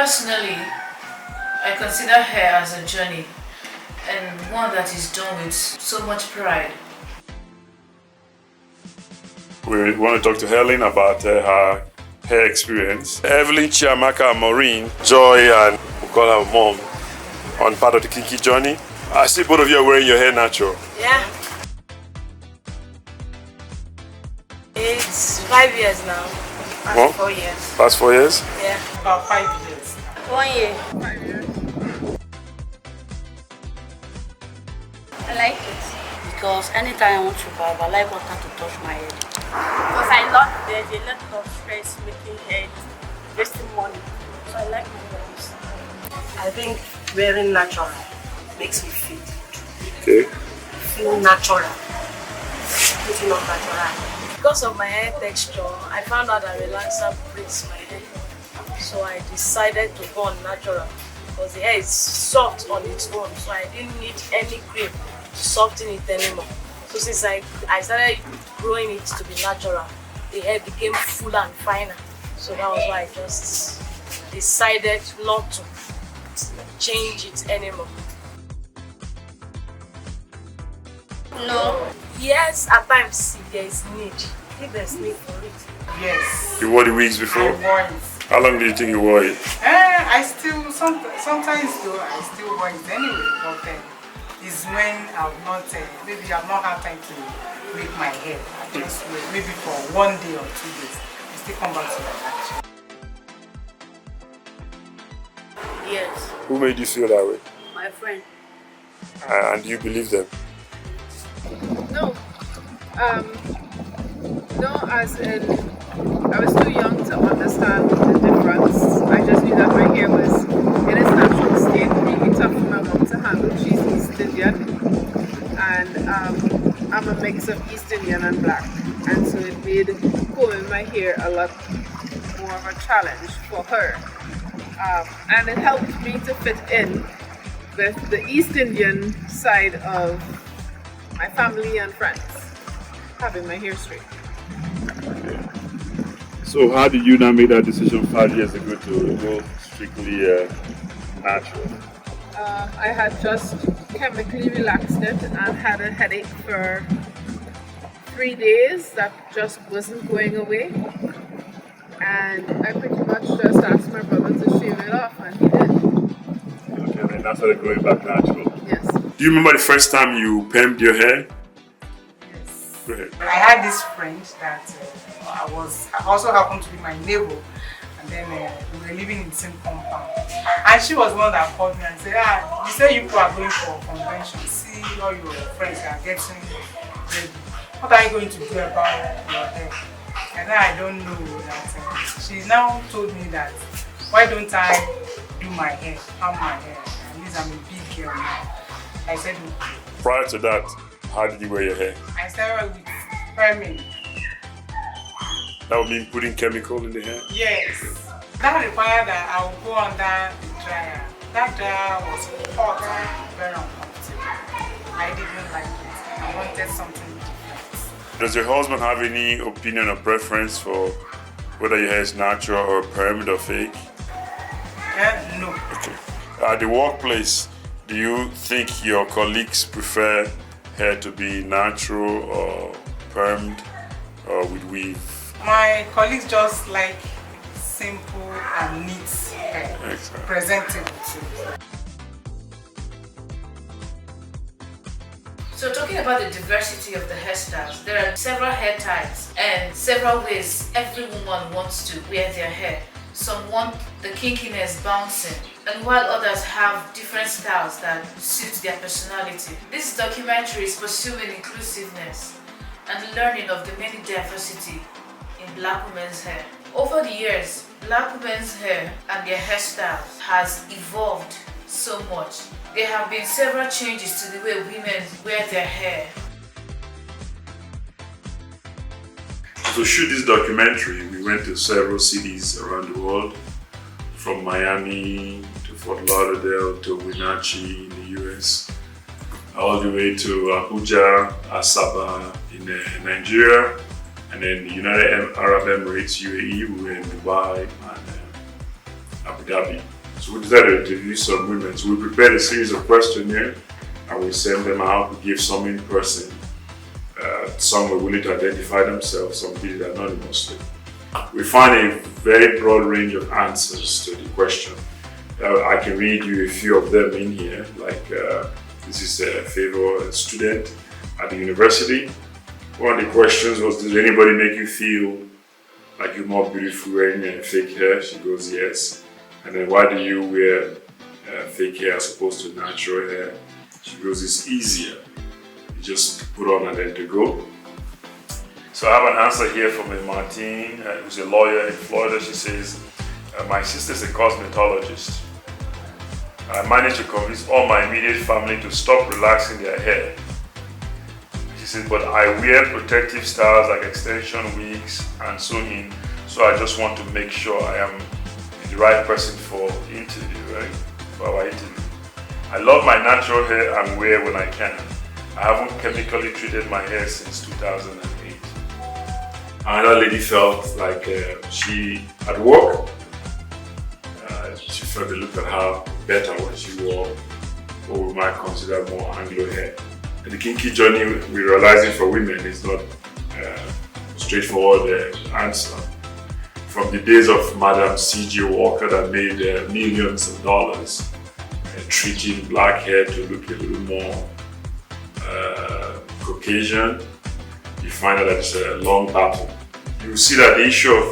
Personally, I consider hair as a journey and one that is done with so much pride. We want to talk to Helen about her hair experience. Evelyn, Chiamaka, Maureen, Joy, and we call her mom on part of the Kinky journey. I see both of you are wearing your hair natural. Yeah. It's 5 years now. Past 4 years. Past 4 years? Yeah. About 5 years. 1 year. 5 years. I like it. Because anytime I want to barb, I like water to touch my head. Because I love there's a lot of stress making hair, wasting money. So I like my hair. I think wearing natural makes me feel Okay. feel natural. Putting on natural. Because of my hair texture, I found out that relaxer breaks my hair. So I decided to go on natural because the hair is soft on its own. So I didn't need any cream to soften it anymore. So since I started growing it to be natural, the hair became fuller and finer. So that was why I just decided not to change it anymore. No. Yes, at times there is need. If there's need for it. Yes. You wore the wigs before? I wore it. How long do you think you wore it? I still, sometimes though, I still wear it anyway, but it's when I've not, maybe I've not had time to make my hair. I just wait, maybe for 1 day or 2 days. I still come back to my natural. Yes. Who made you feel that way? My friend. And you believe them? No. No, as in, I was too young to understand the difference. I just knew that my hair was in its natural state, really tough for my mom to handle. She's East Indian, and I'm a mix of East Indian and black. And so it made combing my hair a lot more of a challenge for her. And it helped me to fit in with the East Indian side of my family and friends, having my hair straight. So how did you now make that decision 5 years ago to go strictly natural? I had just chemically relaxed it and had a headache for 3 days that just wasn't going away. And I pretty much just asked my brother to shave it off, and he did. Okay, then that's how they're going back natural. Yes. Do you remember the first time you permed your hair? Yes. Go ahead. I had this friend that also happened to be my neighbor, and then we were living in the same compound. And she was the one that called me and said, you say you people are going for a convention, see all your friends are getting ready. What are you going to do about your hair? And then I don't know that. She now told me that, why don't I do my hair, how my hair? At least I'm a big girl now. I said, no. Prior to that, how did you wear your hair? I started with perming. That would mean putting chemical in the hair? Yes. That required that I would go under the dryer. That dryer was hot and very uncomfortable. I didn't like it. I wanted something different. Does your husband have any opinion or preference for whether your hair is natural or permed or fake? No. Okay. At the workplace, do you think your colleagues prefer hair to be natural or permed or with weave? My colleagues just like simple and neat hair. Excellent. Presentable too. So talking about the diversity of the hairstyles, there are several hair types and several ways every woman wants to wear their hair. Some want the kinkiness bouncing, and while others have different styles that suit their personality. This documentary is pursuing inclusiveness and learning of the many diversity in Black women's hair. Over the years, Black women's hair and their hairstyles has evolved so much. There have been several changes to the way women wear their hair. To shoot this documentary, we went to several cities around the world, from Miami to Fort Lauderdale to Wenatchee in the US, all the way to Abuja, Asaba in Nigeria, and then the United Arab Emirates, UAE. We were in Dubai and Abu Abu Dhabi. So we decided to interview some women. So we prepared a series of questionnaires and we sent them out. We gave some in person. Some were willing to identify themselves, some did it anonymously. We found a very broad range of answers to the question. I can read you a few of them in here, like this is a favor student at the university. One of the questions was, does anybody make you feel like you're more beautiful wearing fake hair? She goes, yes. And then why do you wear fake hair as opposed to natural hair? She goes, it's easier. You just put on and then to go. So I have an answer here from a Martine, who's a lawyer in Florida. She says, my sister's a cosmetologist. I managed to convince all my immediate family to stop relaxing their hair. She said, but I wear protective styles like extension wigs and so in, so I just want to make sure I am the right person for interview, right? For our interview. I love my natural hair and wear when I can. I haven't chemically treated my hair since 2008. Another lady felt like she, at work, she felt they looked at her better when she wore what we might consider more Anglo hair. And the kinky journey, we're realizing for women, is not straightforward answer. From the days of Madam C.J. Walker that made millions of dollars treating black hair to look a little more Caucasian, you find out that it's a long battle. You see that the issue of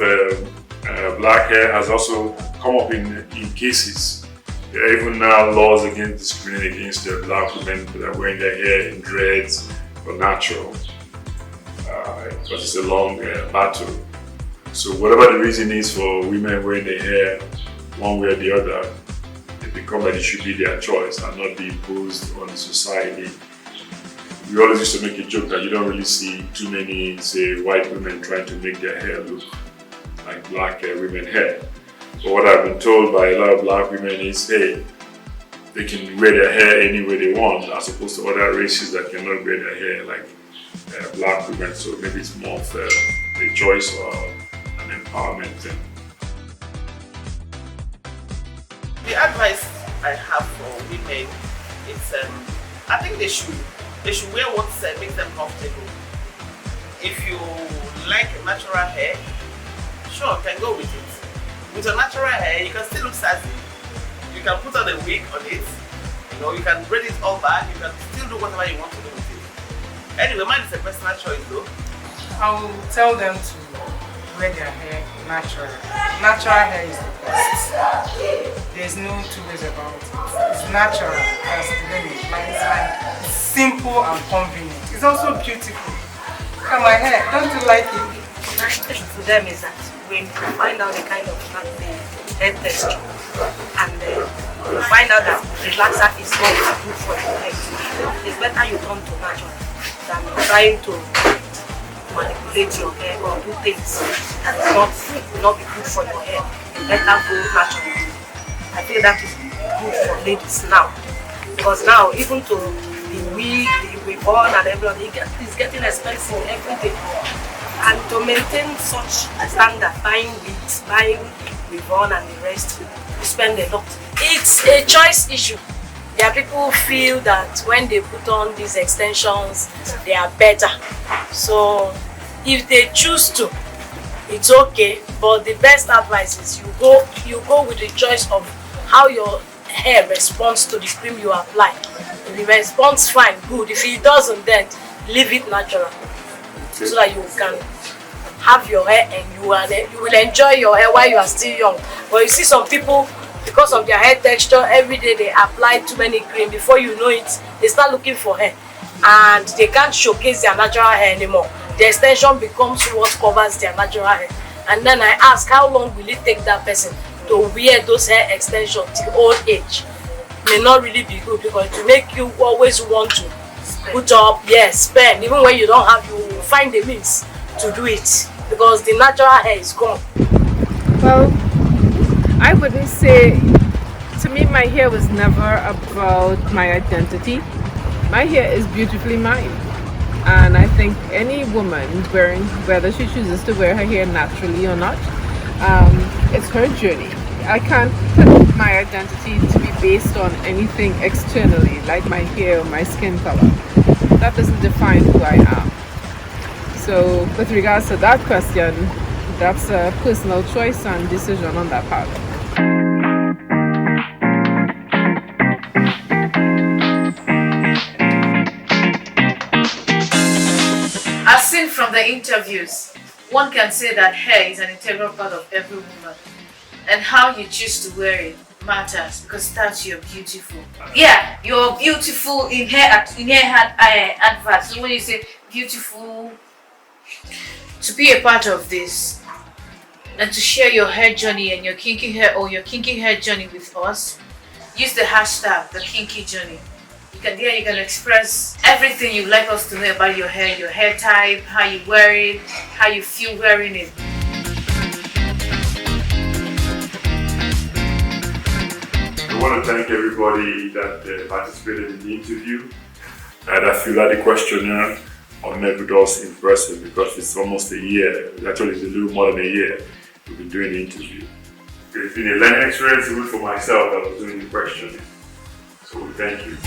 black hair has also come up in cases. There are even now laws against discriminating against black women that are wearing their hair in dreads or natural, because it's a long battle. So whatever the reason is for women wearing their hair one way or the other, it becomes that it should be their choice and not be imposed on society. We always used to make a joke that you don't really see too many, say, white women trying to make their hair look like black women hair. But what I've been told by a lot of black women is, hey, they can wear their hair any way they want, as opposed to other races that cannot wear their hair like black women. So maybe it's more of a choice or an empowerment thing. The advice I have for women is, I think they should wear what makes them comfortable. If you like natural hair, sure, can go with it. With your natural hair, you can still look sassy. You can put on a wig on it. You can braid it all back. You can still do whatever you want to do with it. Anyway, mine is a personal choice though. I will tell them to wear their hair natural. Natural hair is the best. There's no two ways about it. It's natural, as the name implies, and it's simple and convenient. It's also beautiful. Look at my hair. Don't you like it? My question to them is that when you find out the kind of hair texture and you find out that relaxer is not good for your hair, it's better you turn to natural than trying to manipulate your hair or do things that will not be good for your hair. You better go natural. I feel that is good for ladies now, because now even to the wig, the ribbon and everything, it's getting expensive every day. And to maintain such a standard, buying wigs, buying ribbon and the rest, you spend a lot. It's a choice issue. There are people who feel that when they put on these extensions, they are better. So if they choose to, it's okay. But the best advice is you go with the choice of how your hair responds to the cream you apply. If it responds fine, good. If it doesn't, then leave it natural. So that you can have your hair and you will enjoy your hair while you are still young. But you see some people, because of their hair texture, every day they apply too many cream. Before you know it, they start looking for hair and they can't showcase their natural hair anymore. The extension becomes what covers their natural hair. And then I ask, how long will it take that person to wear those hair extensions till old age? May not really be good, because it will make you always want to put up, spend. Even when you don't have, you will find the means to do it, because the natural hair is gone. Well, I wouldn't say, to me my hair was never about my identity. My hair is beautifully mine. And I think any woman wearing, whether she chooses to wear her hair naturally or not, it's her journey. I can't put my identity to be based on anything externally, like my hair or my skin color. That doesn't define who I am. So with regards to that question, that's a personal choice and decision on that part. As seen from the interviews, one can say that hair is an integral part of every woman, and how you choose to wear it matters because that's you're beautiful. Yeah, you're beautiful in hair adverts. So when you say beautiful, to be a part of this and to share your hair journey and your kinky hair or your kinky hair journey with us, use the hashtag #thekinkyjourney. You can express everything you'd like us to know about your hair type, how you wear it, how you feel wearing it. I want to thank everybody that participated in the interview. And I feel that the questionnaire on met with us in person because it's almost a year. Actually, it's a little more than a year we've been doing the interview. It's been a learning experience even for myself that was doing the questionnaire. So thank you.